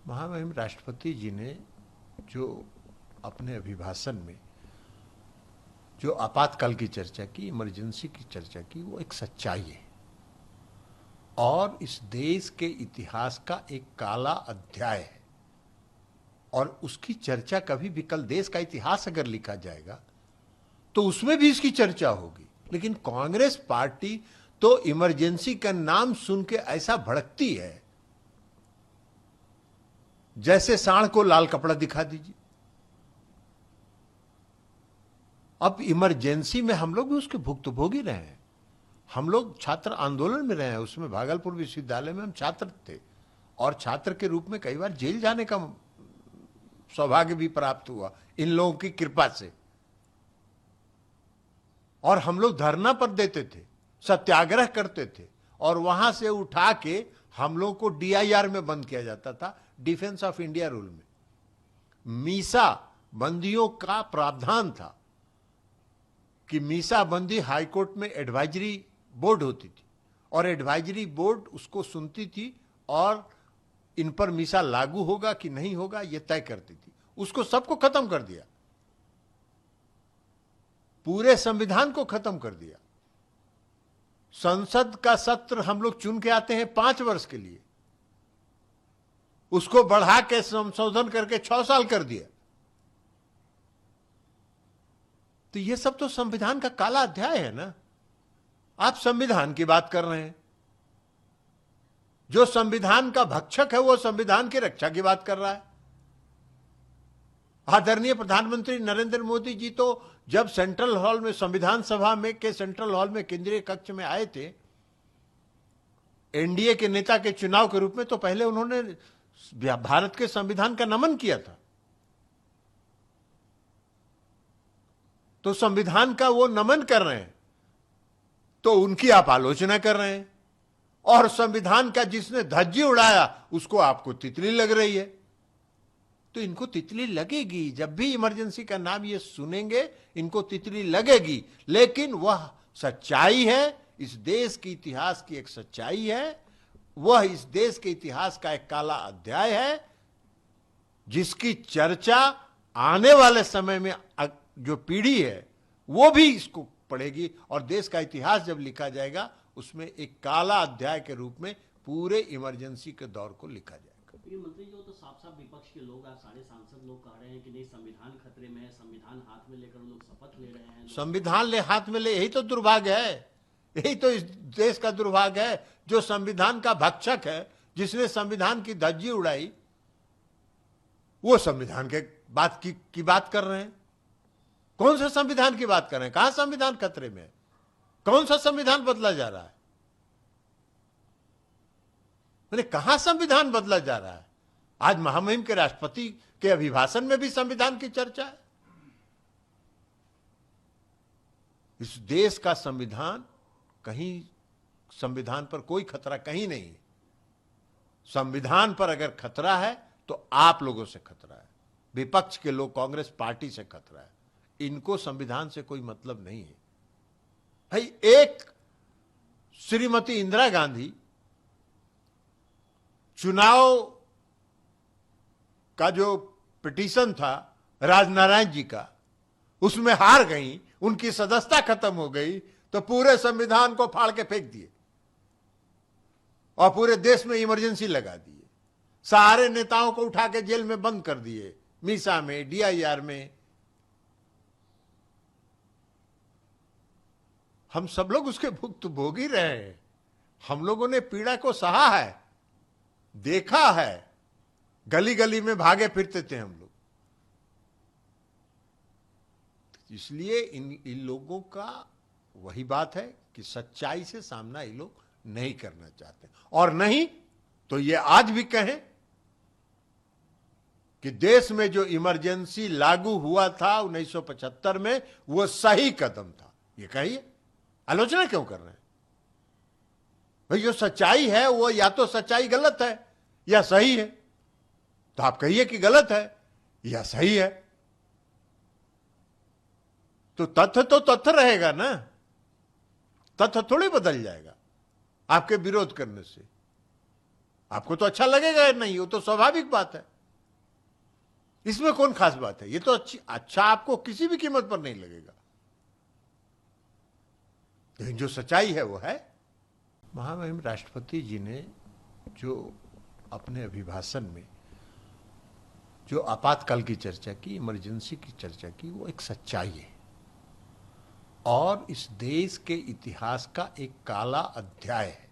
महामहिम राष्ट्रपति जी ने जो अपने अभिभाषण में जो आपातकाल की चर्चा की, इमरजेंसी की चर्चा की, वो एक सच्चाई है और इस देश के इतिहास का एक काला अध्याय है। और उसकी चर्चा कभी भी, कल देश का इतिहास अगर लिखा जाएगा तो उसमें भी इसकी चर्चा होगी। लेकिन कांग्रेस पार्टी तो इमरजेंसी का नाम सुन के ऐसा भड़कती है जैसे सांड को लाल कपड़ा दिखा दीजिए। अब इमरजेंसी में हम लोग भी उसके भुक्तभोगी रहे हैं। हम लोग छात्र आंदोलन में रहे हैं, उसमें भागलपुर विश्वविद्यालय में हम छात्र थे और छात्र के रूप में कई बार जेल जाने का सौभाग्य भी प्राप्त हुआ इन लोगों की कृपा से। और हम लोग धरना पर देते थे, सत्याग्रह करते थे और वहां से उठा के हम लोग को डीआईआर में बंद किया जाता था, डिफेंस ऑफ इंडिया रूल में। मीसा बंदियों का प्रावधान था कि मीसा बंदी हाईकोर्ट में एडवाइजरी बोर्ड होती थी और एडवाइजरी बोर्ड उसको सुनती थी और इन पर मीसा लागू होगा कि नहीं होगा यह तय करती थी। उसको सबको खत्म कर दिया, पूरे संविधान को खत्म कर दिया। संसद का सत्र हम लोग चुन के आते हैं 5 वर्ष के लिए, उसको बढ़ा के संशोधन करके 6 साल कर दिया। तो ये सब तो संविधान का काला अध्याय है ना। आप संविधान की बात कर रहे हैं, जो संविधान का भक्षक है वो संविधान की रक्षा की बात कर रहा है। आदरणीय प्रधानमंत्री नरेंद्र मोदी जी तो जब सेंट्रल हॉल में, संविधान सभा में के सेंट्रल हॉल में केंद्रीय कक्ष में आए थे एनडीए के नेता के चुनाव के रूप में, तो पहले उन्होंने भारत के संविधान का नमन किया था। तो संविधान का वो नमन कर रहे हैं तो उनकी आप आलोचना कर रहे हैं, और संविधान का जिसने धज्जी उड़ाया उसको आपको तितली लग रही है। तो इनको तितली लगेगी, जब भी इमरजेंसी का नाम ये सुनेंगे इनको तितली लगेगी। लेकिन वह सच्चाई है, इस देश के इतिहास की एक सच्चाई है, वह इस देश के इतिहास का एक काला अध्याय है जिसकी चर्चा आने वाले समय में जो पीढ़ी है वो भी इसको पढ़ेगी और देश का इतिहास जब लिखा जाएगा उसमें एक काला अध्याय के रूप में पूरे इमरजेंसी के दौर को लिखा जाएगा। मंत्री जी, तो साफ साफ विपक्ष के लोग, आज सारे सांसद लोग कह रहे हैं कि नहीं, संविधान खतरे में है, संविधान हाथ में लेकर लोग शपथ ले रहे हैं। संविधान ले हाथ में ले, यही तो दुर्भाग्य है, यही तो इस देश का दुर्भाग्य है। जो संविधान का भक्षक है, जिसने संविधान की धज्जी उड़ाई, वो संविधान के बात की बात कर रहे हैं। कौन सा संविधान की बात कर रहे हैं? कहां संविधान खतरे में है? कौन सा संविधान बदला जा रहा है? मैंने कहां संविधान बदला जा रहा है? आज महामहिम के राष्ट्रपति के अभिभाषण में भी संविधान की चर्चा है। इस देश का संविधान, कहीं संविधान पर कोई खतरा कहीं नहीं है। संविधान पर अगर खतरा है तो आप लोगों से खतरा है, विपक्ष के लोग, कांग्रेस पार्टी से खतरा है। इनको संविधान से कोई मतलब नहीं है। भाई, एक श्रीमती इंदिरा गांधी चुनाव का जो पिटीशन था राजनारायण जी का, उसमें हार गई, उनकी सदस्यता खत्म हो गई, तो पूरे संविधान को फाड़ के फेंक दिए और पूरे देश में इमरजेंसी लगा दिए। सारे नेताओं को उठा के जेल में बंद कर दिए, मीसा में, डीआईआर में। हम सब लोग उसके भुक्तभोगी रहे हैं। हम लोगों ने पीड़ा को सहा है, देखा है, गली गली में भागे फिरते थे हम लोग। इसलिए इन लोगों का वही बात है कि सच्चाई से सामना ये लोग नहीं करना चाहते, और नहीं तो ये आज भी कहें कि देश में जो इमरजेंसी लागू हुआ था 1975 में, वो सही कदम था। ये कहिए, आलोचना क्यों कर रहे हैं? भाई, जो सच्चाई है वो या तो सच्चाई गलत है या सही है, तो आप कहिए कि गलत है या सही है। तो तथ्य रहेगा ना, तथ्य थोड़ी बदल जाएगा आपके विरोध करने से। आपको तो अच्छा लगेगा नहीं, वो तो स्वाभाविक बात है, इसमें कौन खास बात है। ये तो अच्छा आपको किसी भी कीमत पर नहीं लगेगा, लेकिन जो सच्चाई है वो है। महामहिम राष्ट्रपति जी ने जो अपने अभिभाषण में जो आपातकाल की चर्चा की, इमरजेंसी की चर्चा की, वो एक सच्चाई है और इस देश के इतिहास का एक काला अध्याय है।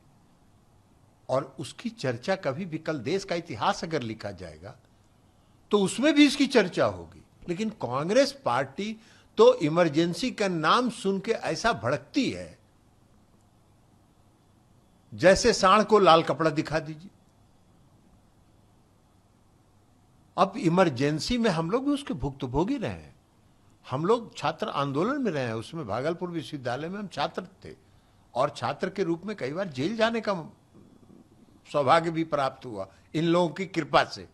और उसकी चर्चा कभी भी, कल देश का इतिहास अगर लिखा जाएगा तो उसमें भी इसकी चर्चा होगी। लेकिन कांग्रेस पार्टी तो इमरजेंसी का नाम सुन के ऐसा भड़कती है जैसे सांड को लाल कपड़ा दिखा दीजिए। अब इमरजेंसी में हम लोग भी उसके भुक्तभोगी रहे हैं। हम लोग छात्र आंदोलन में रहे हैं, उसमें भागलपुर विश्वविद्यालय में हम छात्र थे और छात्र के रूप में कई बार जेल जाने का सौभाग्य भी प्राप्त हुआ इन लोगों की कृपा से।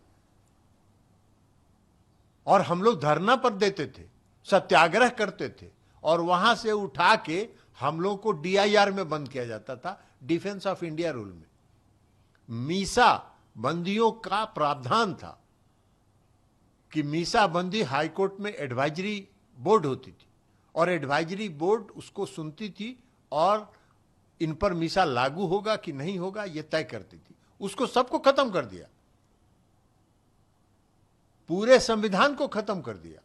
और हम लोग धरना पर देते थे, सत्याग्रह करते थे और वहां से उठा के हम लोग को DIR में बंद किया जाता था, डिफेंस ऑफ इंडिया रूल में। मीसा बंदियों का प्रावधान था कि मीसा बंदी हाईकोर्ट में एडवाइजरी बोर्ड होती थी और एडवाइजरी बोर्ड उसको सुनती थी और इन पर मीसा लागू होगा कि नहीं होगा यह तय करती थी। उसको सबको खत्म कर दिया, पूरे संविधान को खत्म कर दिया।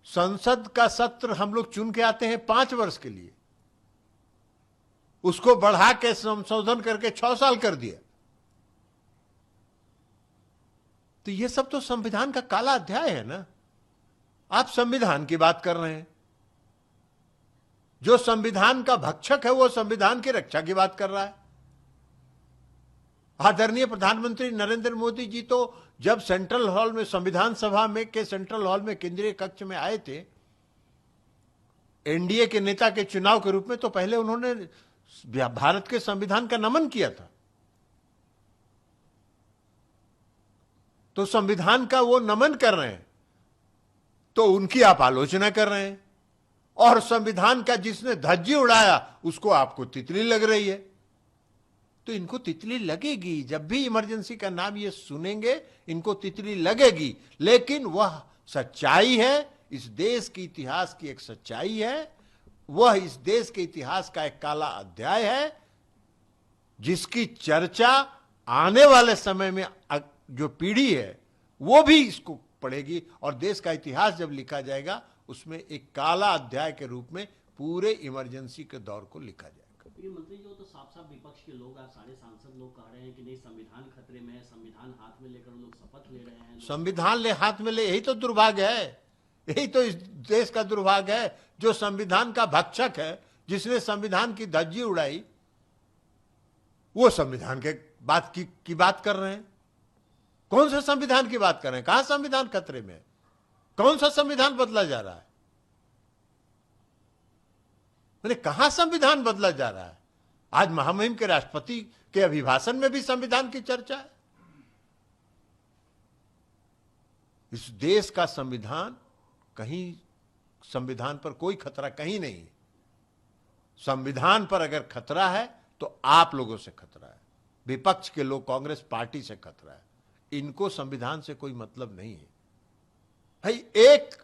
संसद का सत्र हम लोग चुन के आते हैं 5 वर्ष के लिए, उसको बढ़ा के संशोधन करके 6 साल कर दिया। तो ये सब तो संविधान का काला अध्याय है ना। आप संविधान की बात कर रहे हैं, जो संविधान का भक्षक है वो संविधान की रक्षा की बात कर रहा है। आदरणीय प्रधानमंत्री नरेंद्र मोदी जी तो जब सेंट्रल हॉल में, संविधान सभा में के सेंट्रल हॉल में केंद्रीय कक्ष में आए थे एनडीए के नेता के चुनाव के रूप में, तो पहले उन्होंने भारत के संविधान का नमन किया था। तो संविधान का वो नमन कर रहे हैं तो उनकी आप आलोचना कर रहे हैं, और संविधान का जिसने धज्जी उड़ाया उसको आपको तितली लग रही है। तो इनको तितली लगेगी, जब भी इमरजेंसी का नाम ये सुनेंगे इनको तितली लगेगी। लेकिन वह सच्चाई है, इस देश के इतिहास की एक सच्चाई है, वह इस देश के इतिहास का एक काला अध्याय है जिसकी चर्चा आने वाले समय में जो पीढ़ी है वो भी इसको पढ़ेगी और देश का इतिहास जब लिखा जाएगा उसमें एक काला अध्याय के रूप में पूरे इमरजेंसी के दौर को लिखा जाएगा। ये मंत्री जी, तो साफ साफ विपक्ष के लोग, आप सारे सांसद लोग कह रहे हैं कि नहीं संविधान खतरे में है, संविधान हाथ में लेकर लोग शपथ ले रहे हैं। संविधान हाथ में ले, यही तो दुर्भाग्य है, यही तो इस देश का दुर्भाग्य है। जो संविधान का भक्षक है, जिसने संविधान की धज्जी उड़ाई, वो संविधान के बात की बात कर रहे हैं। कौन सा संविधान की बात कर रहे हैं? कहां संविधान खतरे में है? कौन सा संविधान बदला जा रहा है? मैंने कहां संविधान बदला जा रहा है? आज महामहिम के राष्ट्रपति के अभिभाषण में भी संविधान की चर्चा है। इस देश का संविधान, कहीं संविधान पर कोई खतरा कहीं नहीं है। संविधान पर अगर खतरा है तो आप लोगों से खतरा है, विपक्ष के लोग, कांग्रेस पार्टी से खतरा है। इनको संविधान से कोई मतलब नहीं है। भाई, एक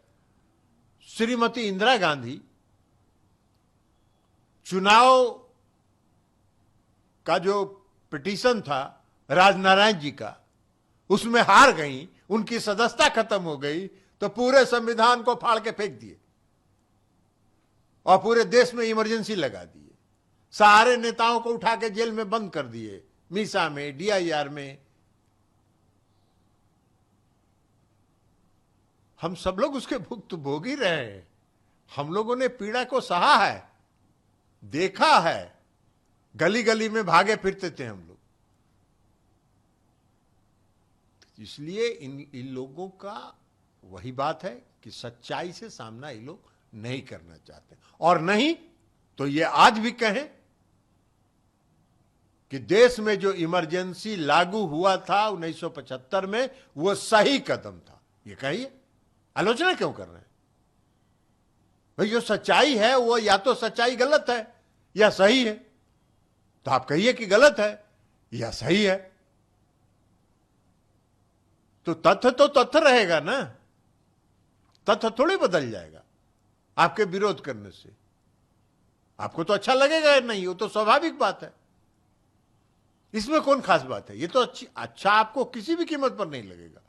श्रीमती इंदिरा गांधी चुनाव का जो पिटीशन था राजनारायण जी का, उसमें हार गई, उनकी सदस्यता खत्म हो गई, तो पूरे संविधान को फाड़ के फेंक दिए और पूरे देश में इमरजेंसी लगा दिए। सारे नेताओं को उठा के जेल में बंद कर दिए, मीसा में, DIR में। हम सब लोग उसके भुक्तभोगी रहे हैं। हम लोगों ने पीड़ा को सहा है, देखा है, गली गली में भागे फिरते थे हम लोग। इसलिए इन लोगों का वही बात है कि सच्चाई से सामना ये लोग नहीं करना चाहते, और नहीं तो ये आज भी कहें कि देश में जो इमरजेंसी लागू हुआ था 1975 में, वो सही कदम था। ये कहिए, आलोचना क्यों कर रहे हैं? भाई, जो सच्चाई है वो या तो सच्चाई गलत है या सही है, तो आप कहिए कि गलत है या सही है। तो तथ्य रहेगा ना, तथ्य थोड़ी बदल जाएगा आपके विरोध करने से। आपको तो अच्छा लगेगा नहीं, वो तो स्वाभाविक बात है, इसमें कौन खास बात है। ये तो अच्छा आपको किसी भी कीमत पर नहीं लगेगा,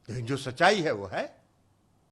लेकिन जो सच्चाई है वो है।